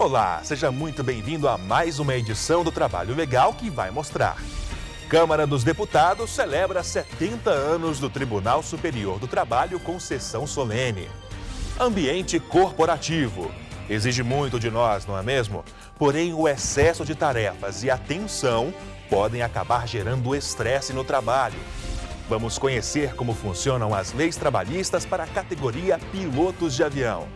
Olá, seja muito bem-vindo a mais uma edição do Trabalho Legal que vai mostrar. Câmara dos Deputados celebra 70 anos do Tribunal Superior do Trabalho com sessão solene. Ambiente corporativo. Exige muito de nós, não é mesmo? Porém, o excesso de tarefas e a tensão podem acabar gerando estresse no trabalho. Vamos conhecer como funcionam as leis trabalhistas para a categoria pilotos de avião.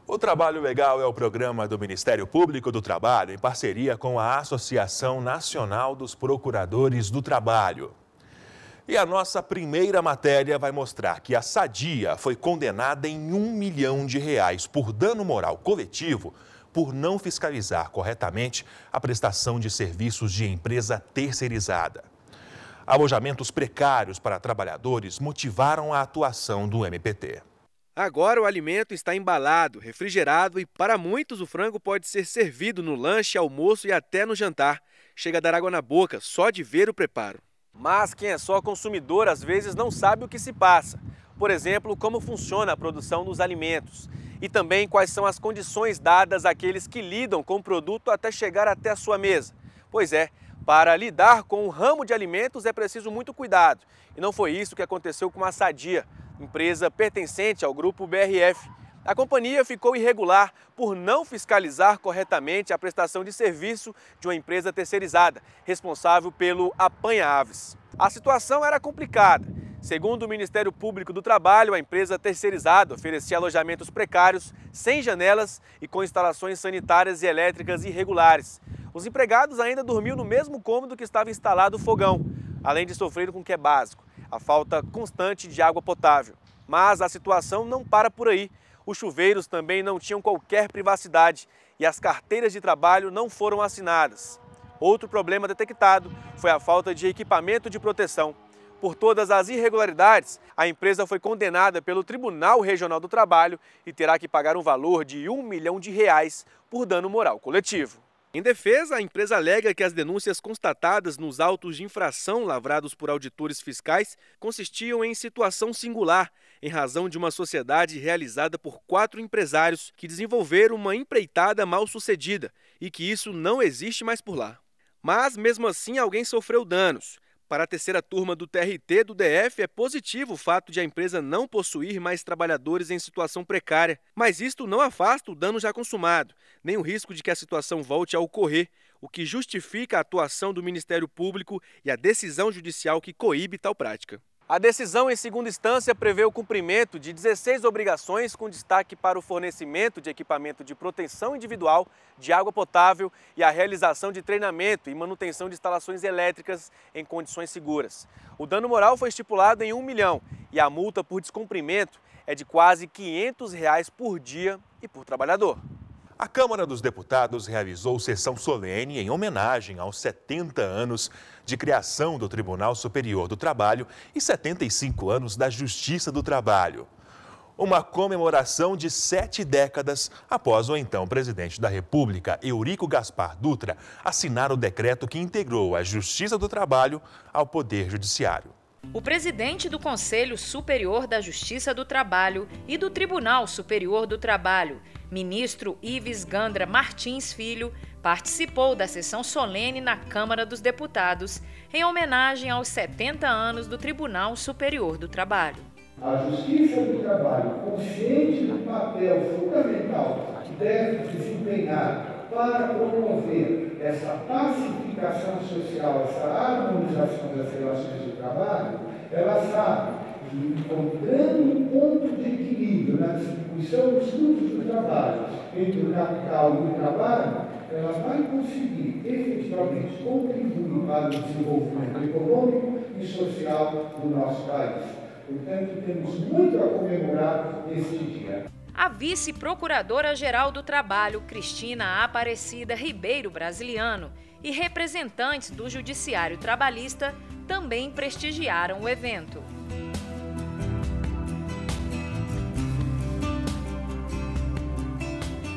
O Trabalho Legal é o programa do Ministério Público do Trabalho em parceria com a Associação Nacional dos Procuradores do Trabalho. E a nossa primeira matéria vai mostrar que a Sadia foi condenada em R$1 milhão por dano moral coletivo por não fiscalizar corretamente a prestação de serviços de empresa terceirizada. Alojamentos precários para trabalhadores motivaram a atuação do MPT. Agora o alimento está embalado, refrigerado e para muitos o frango pode ser servido no lanche, almoço e até no jantar. Chega a dar água na boca só de ver o preparo. Mas quem é só consumidor às vezes não sabe o que se passa. Por exemplo, como funciona a produção dos alimentos. E também quais são as condições dadas àqueles que lidam com o produto até chegar até a sua mesa. Pois é, para lidar com o ramo de alimentos é preciso muito cuidado. E não foi isso que aconteceu com a Sadia, empresa pertencente ao grupo BRF. A companhia ficou irregular por não fiscalizar corretamente a prestação de serviço de uma empresa terceirizada, responsável pelo apanha-aves. A situação era complicada. Segundo o Ministério Público do Trabalho, a empresa terceirizada oferecia alojamentos precários, sem janelas e com instalações sanitárias e elétricas irregulares. Os empregados ainda dormiam no mesmo cômodo que estava instalado o fogão, além de sofrer com o que é básico, a falta constante de água potável. Mas a situação não para por aí. Os chuveiros também não tinham qualquer privacidade e as carteiras de trabalho não foram assinadas. Outro problema detectado foi a falta de equipamento de proteção. Por todas as irregularidades, a empresa foi condenada pelo Tribunal Regional do Trabalho e terá que pagar um valor de R$1 milhão por dano moral coletivo. Em defesa, a empresa alega que as denúncias constatadas nos autos de infração lavrados por auditores fiscais consistiam em situação singular, em razão de uma sociedade realizada por 4 empresários que desenvolveram uma empreitada mal-sucedida e que isso não existe mais por lá. Mas, mesmo assim, alguém sofreu danos. Para a terceira turma do TRT do DF, é positivo o fato de a empresa não possuir mais trabalhadores em situação precária. Mas isto não afasta o dano já consumado, nem o risco de que a situação volte a ocorrer, o que justifica a atuação do Ministério Público e a decisão judicial que coíbe tal prática. A decisão em segunda instância prevê o cumprimento de 16 obrigações com destaque para o fornecimento de equipamento de proteção individual, de água potável e a realização de treinamento e manutenção de instalações elétricas em condições seguras. O dano moral foi estipulado em R$1 milhão e a multa por descumprimento é de quase R$500 por dia e por trabalhador. A Câmara dos Deputados realizou sessão solene em homenagem aos 70 anos de criação do Tribunal Superior do Trabalho e 75 anos da Justiça do Trabalho. Uma comemoração de 7 décadas após o então presidente da República, Eurico Gaspar Dutra, assinar o decreto que integrou a Justiça do Trabalho ao Poder Judiciário. O presidente do Conselho Superior da Justiça do Trabalho e do Tribunal Superior do Trabalho, ministro Ives Gandra Martins Filho, participou da sessão solene na Câmara dos Deputados em homenagem aos 70 anos do Tribunal Superior do Trabalho. A Justiça do Trabalho, consciente do papel fundamental que deve desempenhar para promover essa pacificação social, essa harmonização das relações de trabalho, ela sabe que, encontrando um ponto de equilíbrio na distribuição dos frutos do trabalho entre o capital e o trabalho, ela vai conseguir efetivamente contribuir para o desenvolvimento econômico e social do nosso país. Portanto, temos muito a comemorar neste dia. A vice-procuradora-geral do Trabalho, Cristina Aparecida Ribeiro Brasiliano, e representantes do Judiciário Trabalhista também prestigiaram o evento.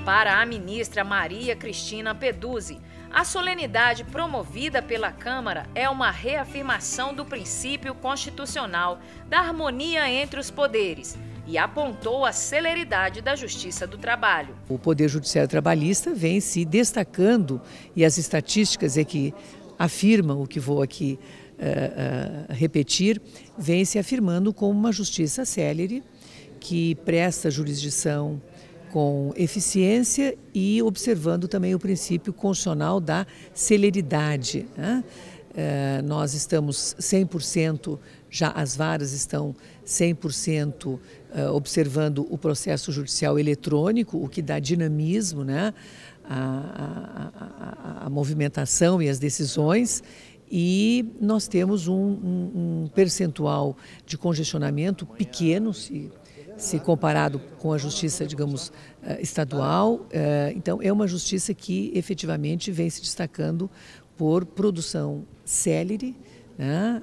Para a ministra Maria Cristina Peduzzi, a solenidade promovida pela Câmara é uma reafirmação do princípio constitucional da harmonia entre os poderes, e apontou a celeridade da Justiça do Trabalho. O Poder Judiciário Trabalhista vem se destacando e as estatísticas é que afirmam o que vou aqui repetir, vem se afirmando como uma justiça célere que presta jurisdição com eficiência e observando também o princípio constitucional da celeridade, né? Nós estamos 100%, já as varas estão 100% observando o processo judicial eletrônico, o que dá dinamismo, né? A movimentação e as decisões, e nós temos um percentual de congestionamento pequeno, se comparado com a justiça, digamos, estadual. Então, é uma justiça que efetivamente vem se destacando por produção célere, né,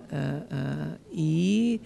e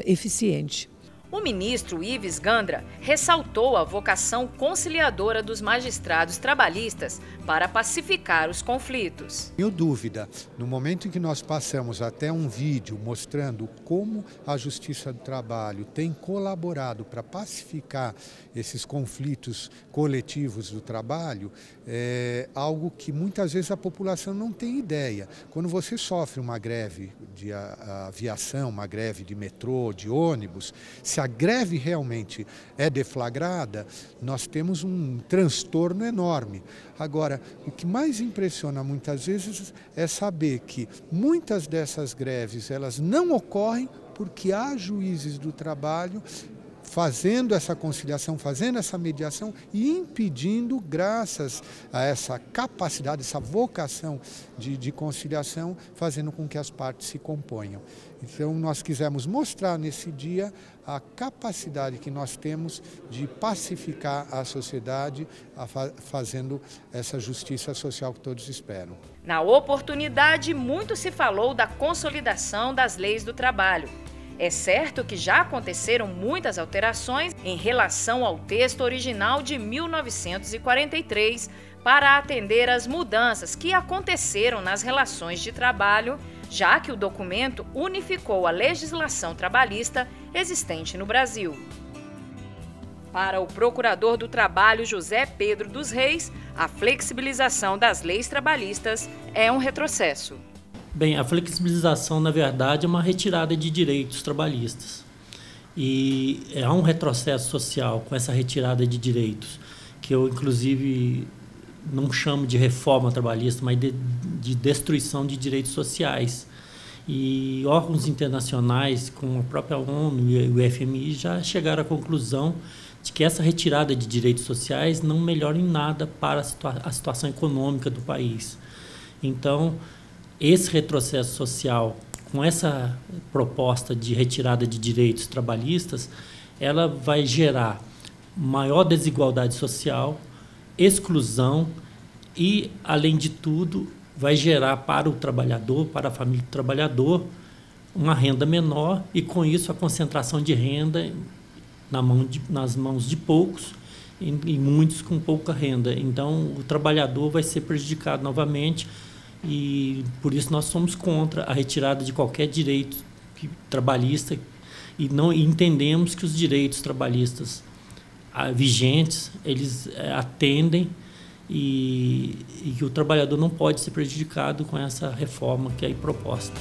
eficiente. O ministro Ives Gandra ressaltou a vocação conciliadora dos magistrados trabalhistas para pacificar os conflitos. Não tenho dúvida, no momento em que nós passamos até um vídeo mostrando como a Justiça do Trabalho tem colaborado para pacificar esses conflitos coletivos do trabalho, é algo que muitas vezes a população não tem ideia. Quando você sofre uma greve de aviação, uma greve de metrô, de ônibus, se a greve realmente é deflagrada, nós temos um transtorno enorme. Agora, o que mais impressiona muitas vezes é saber que muitas dessas greves elas não ocorrem porque há juízes do trabalho fazendo essa conciliação, fazendo essa mediação e impedindo, graças a essa capacidade, essa vocação de conciliação, fazendo com que as partes se componham. Então, nós quisemos mostrar nesse dia a capacidade que nós temos de pacificar a sociedade, fazendo essa justiça social que todos esperam. Na oportunidade, muito se falou da consolidação das leis do trabalho. É certo que já aconteceram muitas alterações em relação ao texto original de 1943 para atender às mudanças que aconteceram nas relações de trabalho, já que o documento unificou a legislação trabalhista existente no Brasil. Para o procurador do Trabalho, José Pedro dos Reis, a flexibilização das leis trabalhistas é um retrocesso. Bem, a flexibilização, na verdade, é uma retirada de direitos trabalhistas. E há um retrocesso social com essa retirada de direitos, que eu, inclusive, não chamo de reforma trabalhista, mas de destruição de direitos sociais. E órgãos internacionais, como a própria ONU e o FMI, já chegaram à conclusão de que essa retirada de direitos sociais não melhora em nada para a situação econômica do país. Então, esse retrocesso social, com essa proposta de retirada de direitos trabalhistas, ela vai gerar maior desigualdade social, exclusão e, além de tudo, vai gerar para o trabalhador, para a família do trabalhador, uma renda menor e, com isso, a concentração de renda nas mãos de poucos e muitos com pouca renda. Então, o trabalhador vai ser prejudicado novamente. E por isso nós somos contra a retirada de qualquer direito trabalhista e não entendemos que os direitos trabalhistas vigentes, eles atendem e que o trabalhador não pode ser prejudicado com essa reforma que é aí proposta.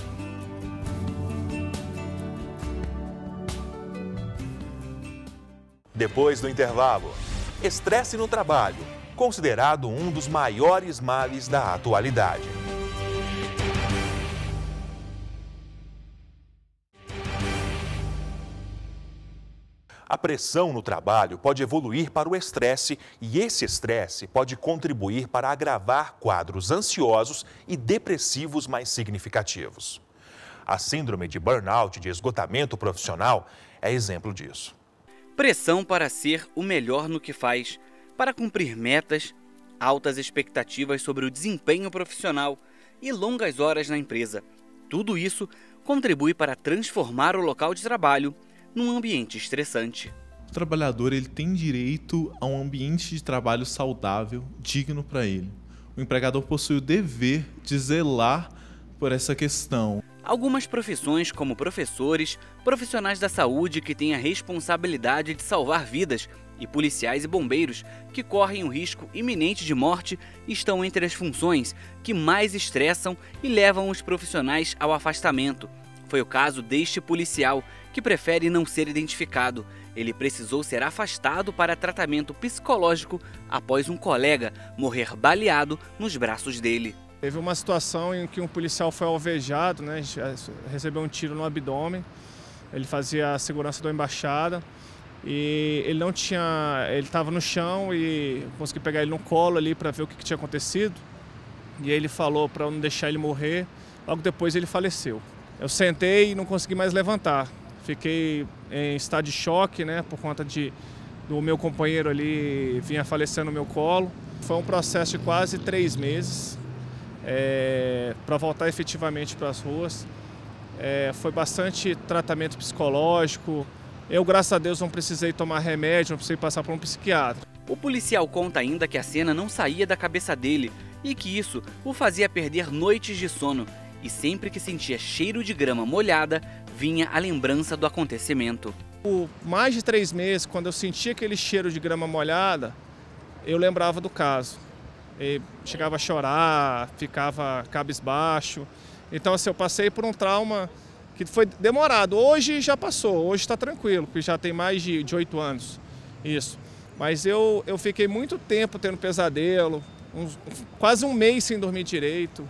Depois do intervalo, estresse no trabalho, considerado um dos maiores males da atualidade. A pressão no trabalho pode evoluir para o estresse e esse estresse pode contribuir para agravar quadros ansiosos e depressivos mais significativos. A síndrome de burnout, de esgotamento profissional, é exemplo disso. Pressão para ser o melhor no que faz, para cumprir metas, altas expectativas sobre o desempenho profissional e longas horas na empresa. Tudo isso contribui para transformar o local de trabalho num ambiente estressante. O trabalhador ele tem direito a um ambiente de trabalho saudável, digno para ele. O empregador possui o dever de zelar por essa questão. Algumas profissões, como professores, profissionais da saúde que têm a responsabilidade de salvar vidas e policiais e bombeiros que correm o risco iminente de morte, estão entre as funções que mais estressam e levam os profissionais ao afastamento. Foi o caso deste policial, que prefere não ser identificado. Ele precisou ser afastado para tratamento psicológico após um colega morrer baleado nos braços dele. Teve uma situação em que um policial foi alvejado, né, recebeu um tiro no abdômen. Ele fazia a segurança da embaixada e ele estava no chão e eu consegui pegar ele no colo ali para ver o que tinha acontecido. E ele falou para eu não deixar ele morrer. Logo depois ele faleceu. Eu sentei e não consegui mais levantar. Fiquei em estado de choque, né, por conta do meu companheiro ali vinha falecendo no meu colo. Foi um processo de quase 3 meses para voltar efetivamente para as ruas. Foi bastante tratamento psicológico. Eu, graças a Deus, não precisei tomar remédio, não precisei passar por um psiquiatra. O policial conta ainda que a cena não saía da cabeça dele e que isso o fazia perder noites de sono. E sempre que sentia cheiro de grama molhada, vinha a lembrança do acontecimento. Por mais de 3 meses, quando eu sentia aquele cheiro de grama molhada, eu lembrava do caso. E chegava a chorar, ficava cabisbaixo. Então, assim, eu passei por um trauma que foi demorado. Hoje já passou, hoje está tranquilo, porque já tem mais de 8 anos isso. Mas eu fiquei muito tempo tendo pesadelo, quase um mês sem dormir direito.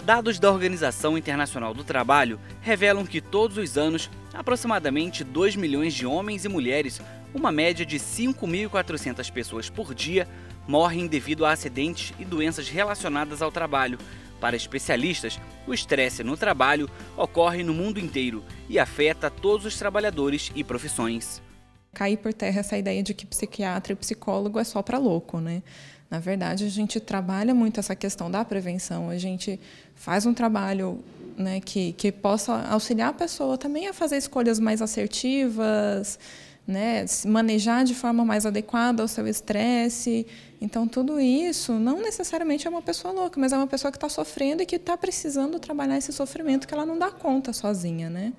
Dados da Organização Internacional do Trabalho revelam que todos os anos, aproximadamente 2 milhões de homens e mulheres, uma média de 5.400 pessoas por dia, morrem devido a acidentes e doenças relacionadas ao trabalho. Para especialistas, o estresse no trabalho ocorre no mundo inteiro e afeta todos os trabalhadores e profissões. Cair por terra essa ideia de que psiquiatra e psicólogo é só para louco, né? Na verdade, a gente trabalha muito essa questão da prevenção, a gente faz um trabalho, né, que possa auxiliar a pessoa também a fazer escolhas mais assertivas, né, manejar de forma mais adequada o seu estresse. Então, tudo isso não necessariamente é uma pessoa louca, mas é uma pessoa que está sofrendo e que está precisando trabalhar esse sofrimento que ela não dá conta sozinha, né?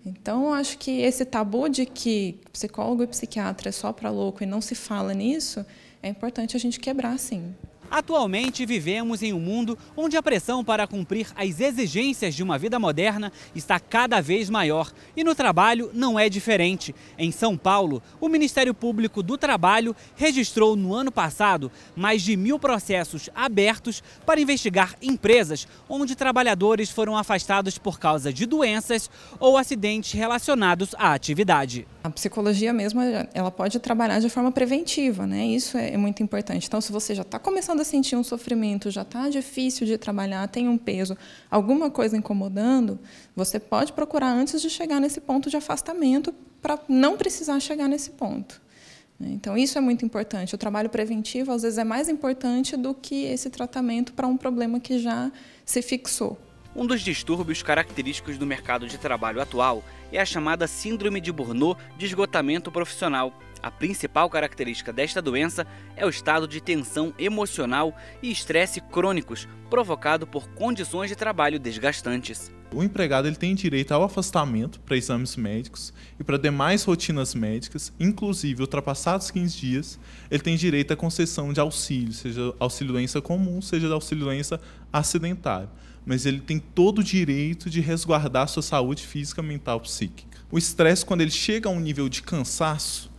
Então, eu acho que esse tabu de que psicólogo e psiquiatra é só para louco e não se fala nisso, é importante a gente quebrar, sim. Atualmente vivemos em um mundo onde a pressão para cumprir as exigências de uma vida moderna está cada vez maior e no trabalho não é diferente. Em São Paulo, o Ministério Público do Trabalho registrou no ano passado mais de 1.000 processos abertos para investigar empresas onde trabalhadores foram afastados por causa de doenças ou acidentes relacionados à atividade. A psicologia mesmo, ela pode trabalhar de forma preventiva, né? Isso é muito importante. Então, se você já está começando a sentir um sofrimento, já está difícil de trabalhar, tem um peso, alguma coisa incomodando, você pode procurar antes de chegar nesse ponto de afastamento para não precisar chegar nesse ponto. Então, isso é muito importante. O trabalho preventivo, às vezes, é mais importante do que esse tratamento para um problema que já se fixou. Um dos distúrbios característicos do mercado de trabalho atual é a chamada síndrome de Burnout de esgotamento profissional. A principal característica desta doença é o estado de tensão emocional e estresse crônicos, provocado por condições de trabalho desgastantes. O empregado ele tem direito ao afastamento para exames médicos e para demais rotinas médicas, inclusive ultrapassados 15 dias, ele tem direito à concessão de auxílio, seja auxílio-doença comum, seja auxílio-doença acidentário. Mas ele tem todo o direito de resguardar sua saúde física, mental e psíquica. O estresse, quando ele chega a um nível de cansaço,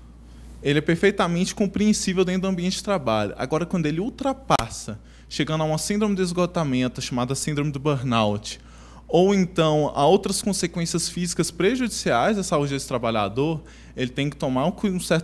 ele é perfeitamente compreensível dentro do ambiente de trabalho. Agora, quando ele ultrapassa, chegando a uma síndrome de esgotamento, chamada síndrome do burnout, ou então a outras consequências físicas prejudiciais à saúde desse trabalhador, ele tem que tomar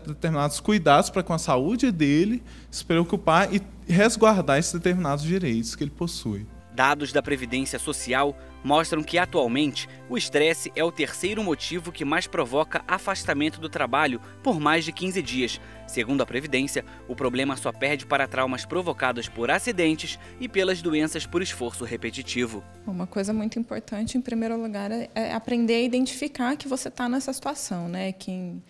determinados cuidados para com a saúde dele, se preocupar e resguardar esses determinados direitos que ele possui. Dados da Previdência Social mostram que, atualmente, o estresse é o terceiro motivo que mais provoca afastamento do trabalho por mais de 15 dias. Segundo a Previdência, o problema só perde para traumas provocados por acidentes e pelas doenças por esforço repetitivo. Uma coisa muito importante, em primeiro lugar, é aprender a identificar que você está nessa situação, né? Quem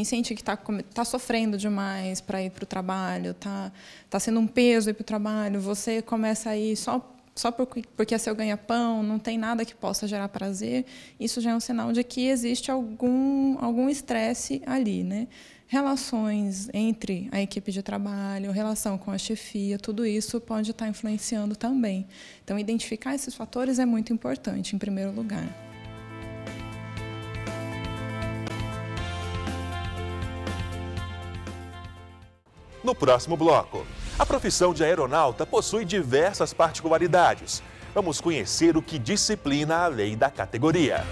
sente que está sofrendo demais para ir para o trabalho, está sendo um peso ir para o trabalho, você começa a ir só só porque é seu ganha-pão, não tem nada que possa gerar prazer, isso já é um sinal de que existe algum estresse ali, né? Relações entre a equipe de trabalho, relação com a chefia, tudo isso pode estar influenciando também. Então, identificar esses fatores é muito importante, em primeiro lugar. No próximo bloco, a profissão de aeronauta possui diversas particularidades. Vamos conhecer o que disciplina a lei da categoria.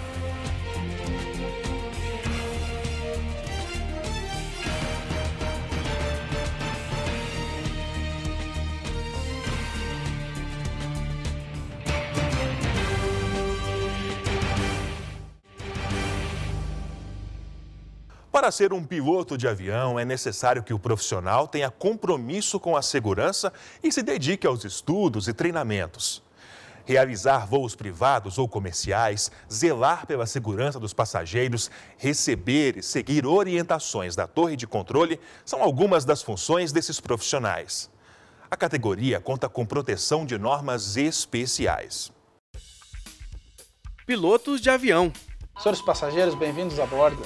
Para ser um piloto de avião, é necessário que o profissional tenha compromisso com a segurança e se dedique aos estudos e treinamentos. Realizar voos privados ou comerciais, zelar pela segurança dos passageiros, receber e seguir orientações da torre de controle são algumas das funções desses profissionais. A categoria conta com proteção de normas especiais. Pilotos de avião. Senhores passageiros, bem-vindos a bordo.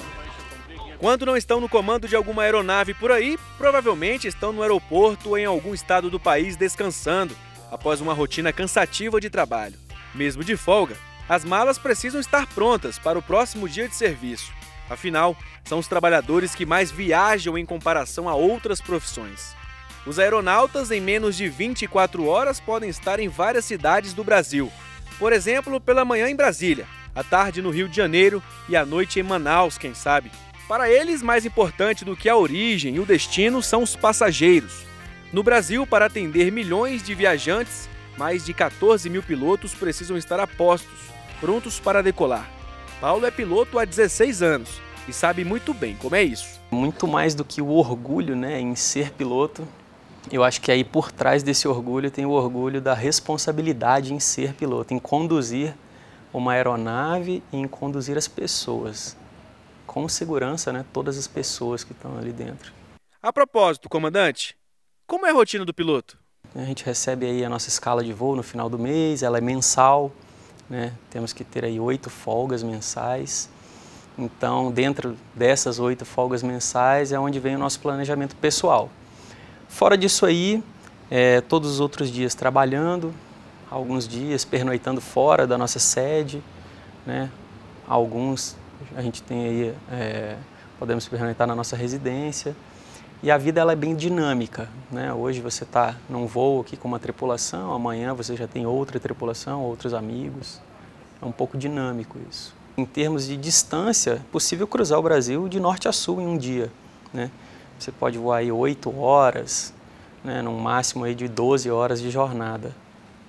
Quando não estão no comando de alguma aeronave por aí, provavelmente estão no aeroporto ou em algum estado do país descansando, após uma rotina cansativa de trabalho. Mesmo de folga, as malas precisam estar prontas para o próximo dia de serviço. Afinal, são os trabalhadores que mais viajam em comparação a outras profissões. Os aeronautas, em menos de 24 horas, podem estar em várias cidades do Brasil. Por exemplo, pela manhã em Brasília, à tarde no Rio de Janeiro e à noite em Manaus, quem sabe. Para eles, mais importante do que a origem e o destino são os passageiros. No Brasil, para atender milhões de viajantes, mais de 14 mil pilotos precisam estar a postos, prontos para decolar. Paulo é piloto há 16 anos e sabe muito bem como é isso. Muito mais do que o orgulho, né, em ser piloto, eu acho que aí por trás desse orgulho tem o orgulho da responsabilidade em ser piloto, em conduzir uma aeronave e em conduzir as pessoas. Com segurança, né, todas as pessoas que estão ali dentro. A propósito, comandante, como é a rotina do piloto? A gente recebe aí a nossa escala de voo no final do mês, ela é mensal, né? Temos que ter aí 8 folgas mensais. Então, dentro dessas 8 folgas mensais é onde vem o nosso planejamento pessoal. Fora disso aí, todos os outros dias trabalhando, alguns dias pernoitando fora da nossa sede, né? Alguns a gente tem aí, podemos pernoitar na nossa residência. E a vida ela é bem dinâmica, né? Hoje você está num voo aqui com uma tripulação, amanhã você já tem outra tripulação, outros amigos. É um pouco dinâmico isso. Em termos de distância, é possível cruzar o Brasil de norte a sul em um dia, né? Você pode voar aí 8 horas, né? Num máximo aí de 12 horas de jornada.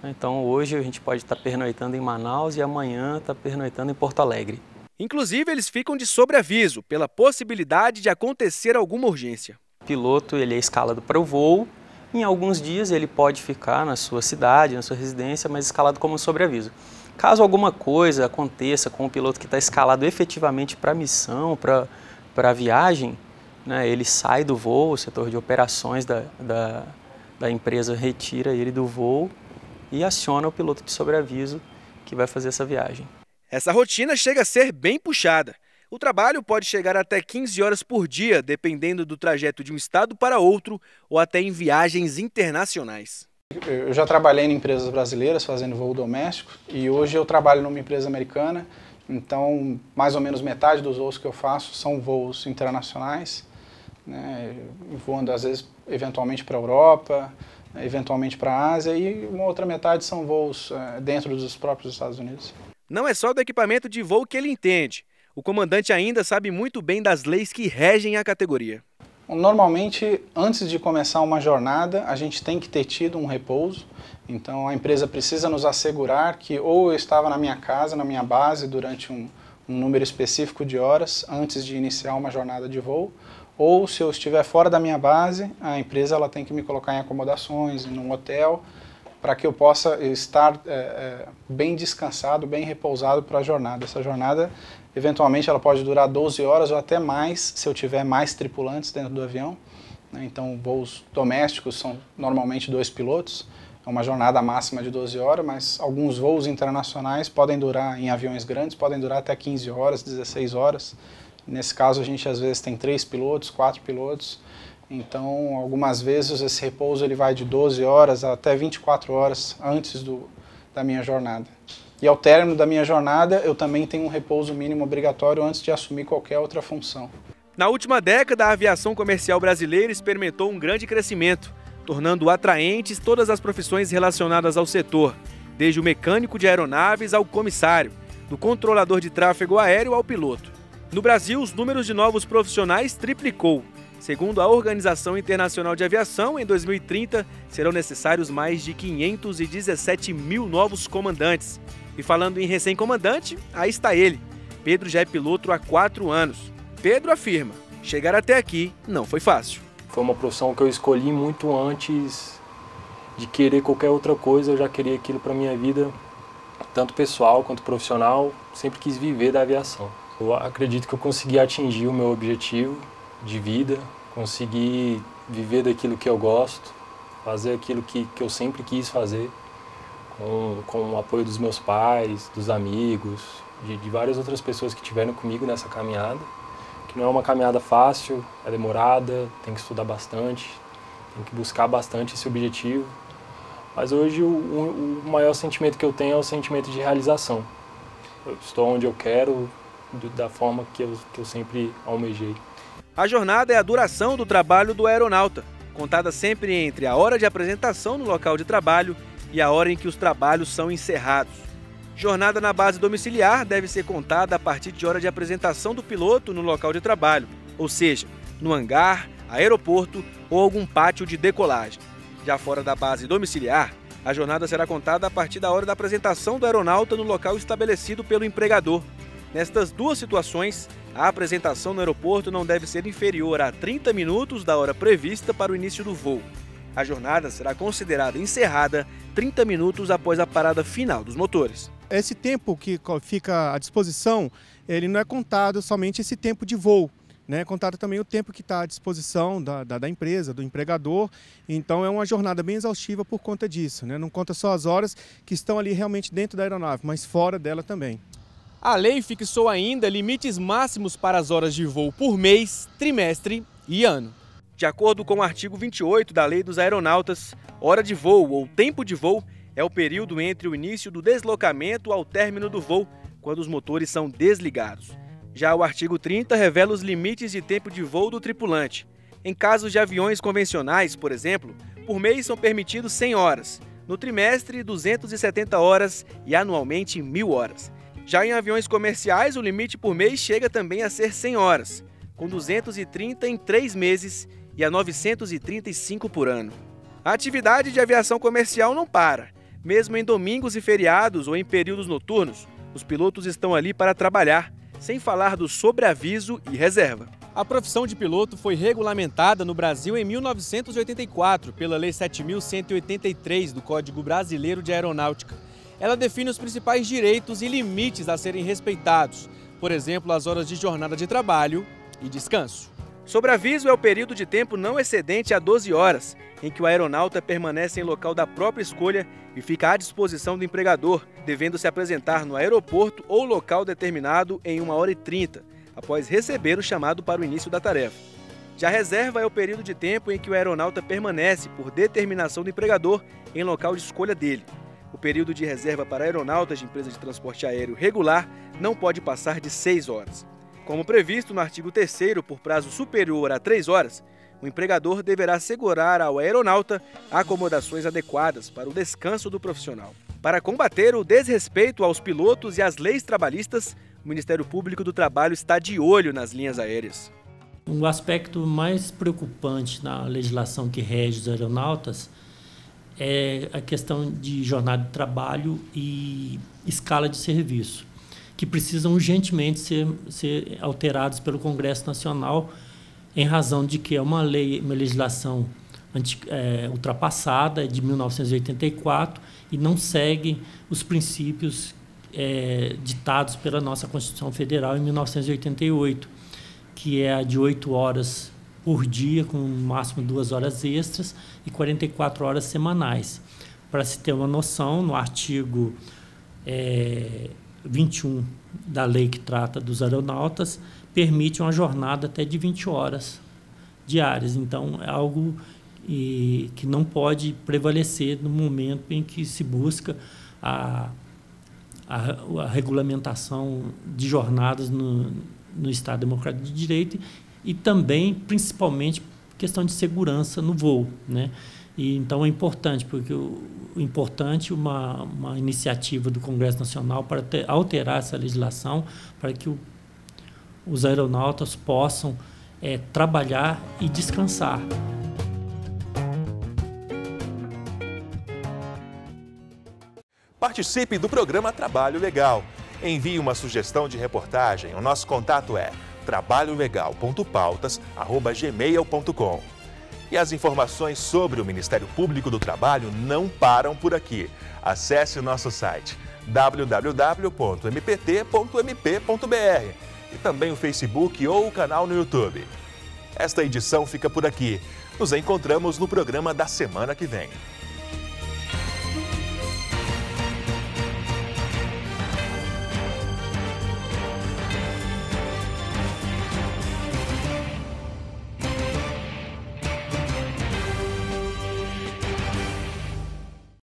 Então hoje a gente pode estar pernoitando em Manaus e amanhã está pernoitando em Porto Alegre. Inclusive eles ficam de sobreaviso pela possibilidade de acontecer alguma urgência. O piloto ele é escalado para o voo, em alguns dias ele pode ficar na sua cidade, na sua residência, mas escalado como sobreaviso. Caso alguma coisa aconteça com o piloto que está escalado efetivamente para a missão, para a viagem, né, ele sai do voo, o setor de operações da empresa retira ele do voo e aciona o piloto de sobreaviso que vai fazer essa viagem. Essa rotina chega a ser bem puxada. O trabalho pode chegar até 15 horas por dia, dependendo do trajeto de um estado para outro ou até em viagens internacionais. Eu já trabalhei em empresas brasileiras fazendo voo doméstico e hoje eu trabalho numa empresa americana, então mais ou menos metade dos voos que eu faço são voos internacionais, né, voando às vezes eventualmente para a Europa, eventualmente para a Ásia e uma outra metade são voos dentro dos próprios Estados Unidos. Não é só do equipamento de voo que ele entende. O comandante ainda sabe muito bem das leis que regem a categoria. Normalmente, antes de começar uma jornada, a gente tem que ter tido um repouso. Então, a empresa precisa nos assegurar que ou eu estava na minha casa, na minha base, durante um número específico de horas antes de iniciar uma jornada de voo, ou se eu estiver fora da minha base, a empresa ela tem que me colocar em acomodações, em um hotel, para que eu possa estar bem descansado, bem repousado para a jornada. Essa jornada, eventualmente, ela pode durar 12 horas ou até mais, se eu tiver mais tripulantes dentro do avião. Então, voos domésticos são normalmente 2 pilotos. uma jornada máxima de 12 horas, mas alguns voos internacionais podem durar, em aviões grandes, podem durar até 15 horas, 16 horas. Nesse caso, a gente às vezes tem 3 pilotos, 4 pilotos. Então, algumas vezes esse repouso ele vai de 12 horas até 24 horas antes da minha jornada. E ao término da minha jornada, eu também tenho um repouso mínimo obrigatório antes de assumir qualquer outra função. Na última década, a aviação comercial brasileira experimentou um grande crescimento, tornando atraentes todas as profissões relacionadas ao setor, desde o mecânico de aeronaves ao comissário, do controlador de tráfego aéreo ao piloto. No Brasil, os números de novos profissionais triplicou. Segundo a Organização Internacional de Aviação, em 2030 serão necessários mais de 517 mil novos comandantes. E falando em recém-comandante, aí está ele. Pedro já é piloto há 4 anos. Pedro afirma, chegar até aqui não foi fácil. Foi uma profissão que eu escolhi muito antes de querer qualquer outra coisa, eu já queria aquilo para minha vida, tanto pessoal quanto profissional, sempre quis viver da aviação. Eu acredito que eu consegui atingir o meu objetivo de vida, consegui viver daquilo que eu gosto, fazer aquilo que eu sempre quis fazer, com o apoio dos meus pais, dos amigos, de várias outras pessoas que estiveram comigo nessa caminhada, que não é uma caminhada fácil, é demorada, tem que estudar bastante, tem que buscar bastante esse objetivo, mas hoje o maior sentimento que eu tenho é o sentimento de realização. Eu estou onde eu quero, da forma que eu sempre almejei. A jornada é a duração do trabalho do aeronauta, contada sempre entre a hora de apresentação no local de trabalho e a hora em que os trabalhos são encerrados. Jornada na base domiciliar deve ser contada a partir de hora de apresentação do piloto no local de trabalho, ou seja, no hangar, aeroporto ou algum pátio de decolagem. Já fora da base domiciliar, a jornada será contada a partir da hora da apresentação do aeronauta no local estabelecido pelo empregador. Nestas duas situações, a apresentação no aeroporto não deve ser inferior a 30 minutos da hora prevista para o início do voo. A jornada será considerada encerrada 30 minutos após a parada final dos motores. Esse tempo que fica à disposição, ele não é contado somente esse tempo de voo, né? É contado também o tempo que está à disposição da empresa, do empregador. Então é uma jornada bem exaustiva por conta disso, né? Não conta só as horas que estão ali realmente dentro da aeronave, mas fora dela também. A lei fixou ainda limites máximos para as horas de voo por mês, trimestre e ano. De acordo com o artigo 28 da Lei dos Aeronautas, hora de voo ou tempo de voo é o período entre o início do deslocamento ao término do voo, quando os motores são desligados. Já o artigo 30 revela os limites de tempo de voo do tripulante. Em casos de aviões convencionais, por exemplo, por mês são permitidos 100 horas, no trimestre 270 horas e anualmente 1.000 horas. Já em aviões comerciais, o limite por mês chega também a ser 100 horas, com 230 em 3 meses e a 935 por ano. A atividade de aviação comercial não para. Mesmo em domingos e feriados ou em períodos noturnos, os pilotos estão ali para trabalhar, sem falar do sobreaviso e reserva. A profissão de piloto foi regulamentada no Brasil em 1984 pela Lei 7.183 do Código Brasileiro de Aeronáutica. Ela define os principais direitos e limites a serem respeitados, por exemplo, as horas de jornada de trabalho e descanso. Sobreaviso é o período de tempo não excedente a 12 horas, em que o aeronauta permanece em local da própria escolha e fica à disposição do empregador, devendo se apresentar no aeroporto ou local determinado em 1h30, após receber o chamado para o início da tarefa. Já a reserva é o período de tempo em que o aeronauta permanece, por determinação do empregador, em local de escolha dele. O período de reserva para aeronautas de empresa de transporte aéreo regular não pode passar de 6 horas. Como previsto no artigo 3º, por prazo superior a 3 horas, o empregador deverá assegurar ao aeronauta acomodações adequadas para o descanso do profissional. Para combater o desrespeito aos pilotos e às leis trabalhistas, o Ministério Público do Trabalho está de olho nas linhas aéreas. O aspecto mais preocupante na legislação que rege os aeronautas é a questão de jornada de trabalho e escala de serviço, que precisam urgentemente ser alterados pelo Congresso Nacional, em razão de que é uma legislação ultrapassada, de 1984, e não segue os princípios ditados pela nossa Constituição Federal em 1988, que é a de 8 horas por dia, com no máximo 2 horas extras, e 44 horas semanais. Para se ter uma noção, no artigo 21 da lei que trata dos aeronautas, permite uma jornada até de 20 horas diárias. Então, é algo que não pode prevalecer no momento em que se busca a regulamentação de jornadas no Estado Democrático de Direito e também, principalmente, questão de segurança no voo, né? E, então, é importante, porque uma iniciativa do Congresso Nacional para alterar essa legislação para que os aeronautas possam trabalhar e descansar. Participe do programa Trabalho Legal. Envie uma sugestão de reportagem. O nosso contato é trabalholegal.pautas@gmail.com. E as informações sobre o Ministério Público do Trabalho não param por aqui. Acesse o nosso site www.mpt.mp.br e também o Facebook ou o canal no YouTube. Esta edição fica por aqui. Nos encontramos no programa da semana que vem.